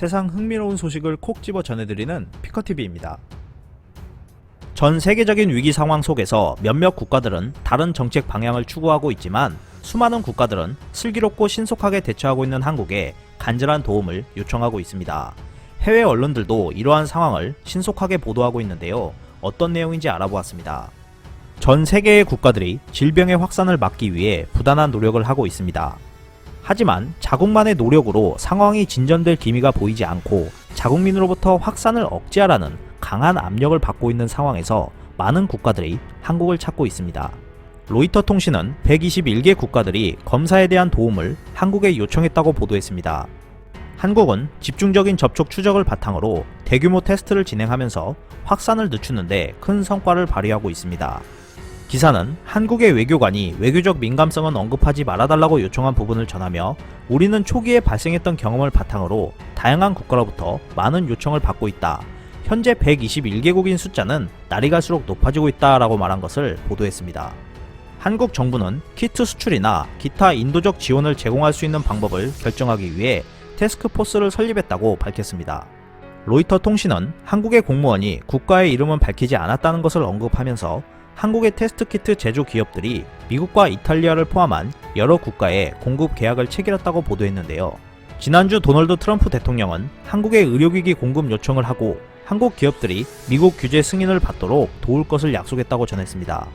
세상 흥미로운 소식을 콕 집어 전해드리는 피커TV입니다. 전 세계적인 위기 상황 속에서 몇몇 국가들은 다른 정책 방향을 추구하고 있지만 수많은 국가들은 슬기롭고 신속하게 대처하고 있는 한국에 간절한 도움을 요청하고 있습니다. 해외 언론들도 이러한 상황을 신속하게 보도하고 있는데요. 어떤 내용인지 알아보았습니다. 전 세계의 국가들이 질병의 확산을 막기 위해 부단한 노력을 하고 있습니다. 하지만 자국만의 노력으로 상황이 진전될 기미가 보이지 않고 자국민으로부터 확산을 억제하라는 강한 압력을 받고 있는 상황에서 많은 국가들이 한국을 찾고 있습니다. 로이터 통신은 121개 국가들이 검사에 대한 도움을 한국에 요청했다고 보도했습니다. 한국은 집중적인 접촉 추적을 바탕으로 대규모 테스트를 진행하면서 확산을 늦추는데 큰 성과를 발휘하고 있습니다. 기사는 한국의 외교관이 외교적 민감성은 언급하지 말아달라고 요청한 부분을 전하며 우리는 초기에 발생했던 경험을 바탕으로 다양한 국가로부터 많은 요청을 받고 있다. 현재 121개국인 숫자는 날이 갈수록 높아지고 있다라고 말한 것을 보도했습니다. 한국 정부는 키트 수출이나 기타 인도적 지원을 제공할 수 있는 방법을 결정하기 위해 태스크포스를 설립했다고 밝혔습니다. 로이터 통신은 한국의 공무원이 국가의 이름은 밝히지 않았다는 것을 언급하면서 한국의 테스트키트 제조 기업들이 미국과 이탈리아를 포함한 여러 국가에 공급 계약을 체결했다고 보도했는데요. 지난주 도널드 트럼프 대통령은 한국의 의료기기 공급 요청을 하고 한국 기업들이 미국 규제 승인을 받도록 도울 것을 약속했다고 전했습니다.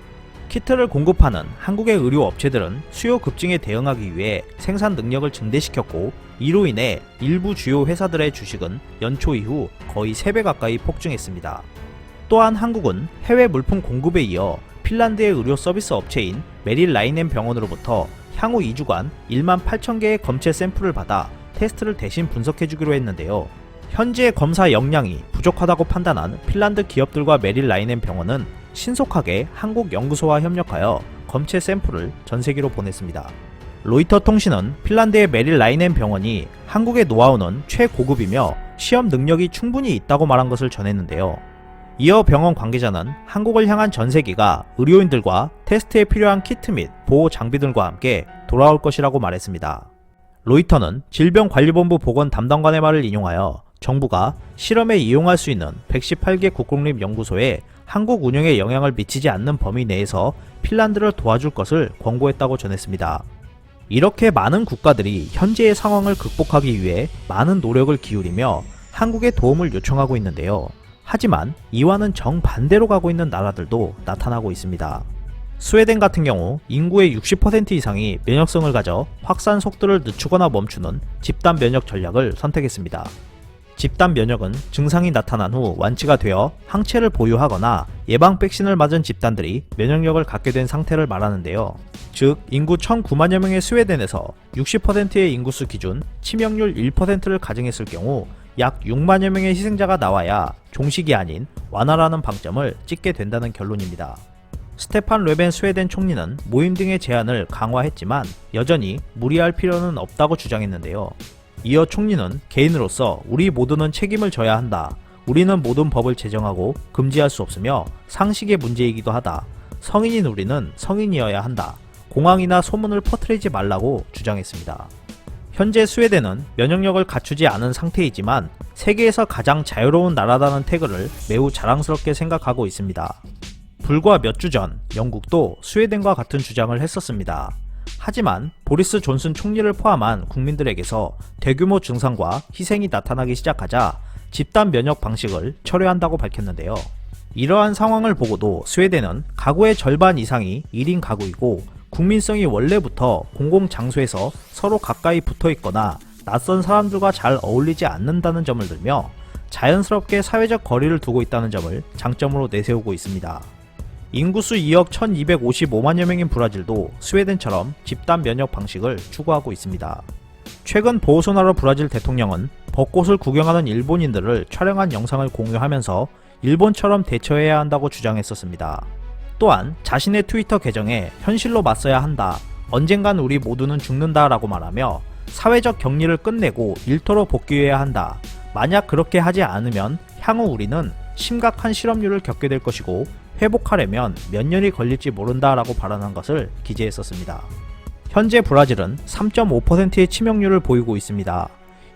키트를 공급하는 한국의 의료업체들은 수요 급증에 대응하기 위해 생산 능력을 증대시켰고 이로 인해 일부 주요 회사들의 주식은 연초 이후 거의 3배 가까이 폭증했습니다. 또한 한국은 해외 물품 공급에 이어 핀란드의 의료 서비스 업체인 메릴 라인앤 병원으로부터 향후 2주간 1만 8천 개의 검체 샘플을 받아 테스트를 대신 분석해주기로 했는데요. 현재 검사 역량이 부족하다고 판단한 핀란드 기업들과 메릴 라인앤 병원은 신속하게 한국 연구소와 협력하여 검체 샘플을 전 세계로 보냈습니다. 로이터 통신은 핀란드의 메릴 라인앤 병원이 한국의 노하우는 최고급이며 시험 능력이 충분히 있다고 말한 것을 전했는데요. 이어 병원 관계자는 한국을 향한 전세기가 의료인들과 테스트에 필요한 키트 및 보호 장비들과 함께 돌아올 것이라고 말했습니다. 로이터는 질병관리본부 보건 담당관의 말을 인용하여 정부가 실험에 이용할 수 있는 118개 국공립연구소에 한국 운영에 영향을 미치지 않는 범위 내에서 핀란드를 도와줄 것을 권고했다고 전했습니다. 이렇게 많은 국가들이 현재의 상황을 극복하기 위해 많은 노력을 기울이며 한국의 도움을 요청하고 있는데요. 하지만 이와는 정반대로 가고 있는 나라들도 나타나고 있습니다. 스웨덴 같은 경우 인구의 60% 이상이 면역성을 가져 확산 속도를 늦추거나 멈추는 집단 면역 전략을 선택했습니다. 집단 면역은 증상이 나타난 후 완치가 되어 항체를 보유하거나 예방 백신을 맞은 집단들이 면역력을 갖게 된 상태를 말하는데요. 즉 인구 1009만여 명의 스웨덴에서 60%의 인구수 기준 치명률 1%를 가정했을 경우 약 6만여 명의 희생자가 나와야 종식이 아닌 완화라는 방점을 찍게 된다는 결론입니다. 스테판 르벤 스웨덴 총리는 모임 등의 제한을 강화했지만 여전히 무리할 필요는 없다고 주장했는데요. 이어 총리는 개인으로서 우리 모두는 책임을 져야 한다. 우리는 모든 법을 제정하고 금지할 수 없으며 상식의 문제이기도 하다. 성인인 우리는 성인이어야 한다. 공황이나 소문을 퍼뜨리지 말라고 주장했습니다. 현재 스웨덴은 면역력을 갖추지 않은 상태이지만 세계에서 가장 자유로운 나라라는 태그를 매우 자랑스럽게 생각하고 있습니다. 불과 몇 주 전 영국도 스웨덴과 같은 주장을 했었습니다. 하지만 보리스 존슨 총리를 포함한 국민들에게서 대규모 증상과 희생이 나타나기 시작하자 집단 면역 방식을 철회한다고 밝혔는데요. 이러한 상황을 보고도 스웨덴은 가구의 절반 이상이 1인 가구이고 국민성이 원래부터 공공장소에서 서로 가까이 붙어있거나 낯선 사람들과 잘 어울리지 않는다는 점을 들며 자연스럽게 사회적 거리를 두고 있다는 점을 장점으로 내세우고 있습니다. 인구수 2억 1255만여 명인 브라질도 스웨덴처럼 집단 면역 방식을 추구하고 있습니다. 최근 보우소나로 브라질 대통령은 벚꽃을 구경하는 일본인들을 촬영한 영상을 공유하면서 일본처럼 대처해야 한다고 주장했었습니다. 또한 자신의 트위터 계정에 현실로 맞서야 한다. 언젠간 우리 모두는 죽는다 라고 말하며 사회적 격리를 끝내고 일터로 복귀해야 한다. 만약 그렇게 하지 않으면 향후 우리는 심각한 실업률을 겪게 될 것이고 회복하려면 몇 년이 걸릴지 모른다 라고 발언한 것을 기재했었습니다. 현재 브라질은 3.5%의 치명률을 보이고 있습니다.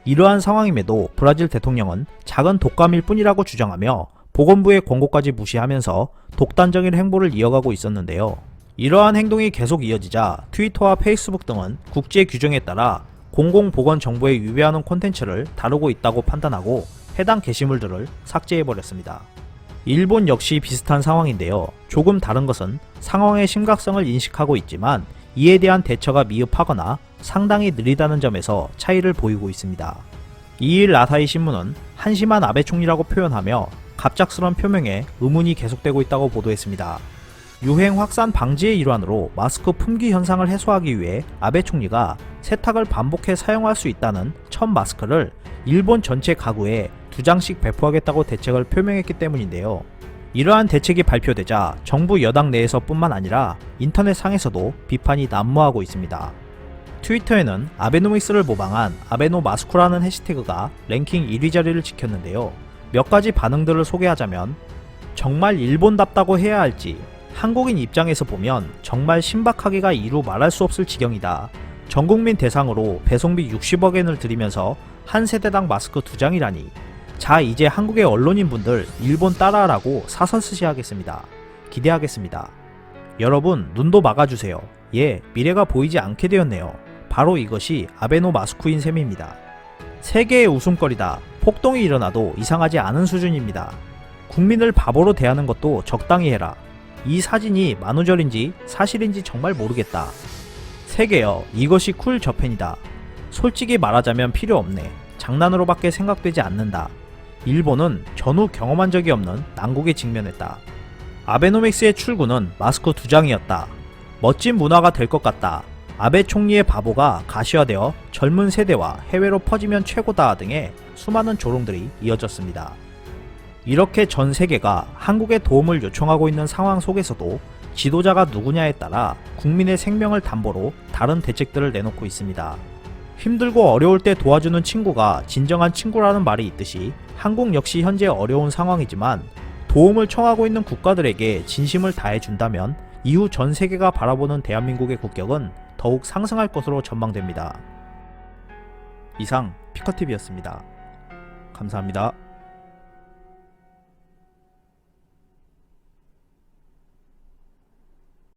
이러한 상황임에도 브라질 대통령은 작은 독감일 뿐이라고 주장하며 보건부의 권고까지 무시하면서 독단적인 행보를 이어가고 있었는데요. 이러한 행동이 계속 이어지자 트위터와 페이스북 등은 국제 규정에 따라 공공보건정보에 위배하는 콘텐츠를 다루고 있다고 판단하고 해당 게시물들을 삭제해버렸습니다. 일본 역시 비슷한 상황인데요. 조금 다른 것은 상황의 심각성을 인식하고 있지만 이에 대한 대처가 미흡하거나 상당히 느리다는 점에서 차이를 보이고 있습니다. 이일 아사히 신문은 한심한 아베 총리라고 표현하며 갑작스런 표명에 의문이 계속되고 있다고 보도했습니다. 유행 확산 방지의 일환으로 마스크 품귀 현상을 해소하기 위해 아베 총리가 세탁을 반복해 사용할 수 있다는 첫 마스크를 일본 전체 가구에 2장씩 배포하겠다고 대책을 표명했기 때문인데요. 이러한 대책이 발표되자 정부 여당 내에서 뿐만 아니라 인터넷상에서도 비판이 난무하고 있습니다. 트위터에는 아베노믹스를 모방한 아베노 마스쿠라는 해시태그가 랭킹 1위 자리를 지켰는데요. 몇 가지 반응들을 소개하자면 정말 일본답다고 해야 할지 한국인 입장에서 보면 정말 신박하기가 이루 말할 수 없을 지경이다. 전국민 대상으로 배송비 60억엔을 들이면서 한 세대당 마스크 2장이라니. 자, 이제 한국의 언론인분들 일본 따라하라고 사설스시하겠습니다. 기대하겠습니다. 여러분 눈도 막아주세요. 예, 미래가 보이지 않게 되었네요. 바로 이것이 아베노 마스쿠인 셈입니다. 세계의 웃음거리다. 폭동이 일어나도 이상하지 않은 수준입니다. 국민을 바보로 대하는 것도 적당히 해라. 이 사진이 만우절인지 사실인지 정말 모르겠다. 세계여, 이것이 쿨 저펜이다. 솔직히 말하자면 필요 없네. 장난으로밖에 생각되지 않는다. 일본은 전후 경험한 적이 없는 난국에 직면했다. 아베노믹스의 출구는 마스크 2장이었다. 멋진 문화가 될 것 같다. 아베 총리의 바보가 가시화되어 젊은 세대와 해외로 퍼지면 최고다 등의 수많은 조롱들이 이어졌습니다. 이렇게 전 세계가 한국의 도움을 요청하고 있는 상황 속에서도 지도자가 누구냐에 따라 국민의 생명을 담보로 다른 대책들을 내놓고 있습니다. 힘들고 어려울 때 도와주는 친구가 진정한 친구라는 말이 있듯이 한국 역시 현재 어려운 상황이지만 도움을 청하고 있는 국가들에게 진심을 다해준다면 이후 전 세계가 바라보는 대한민국의 국격은 더욱 상승할 것으로 전망됩니다. 이상 피커TV였습니다. 감사합니다.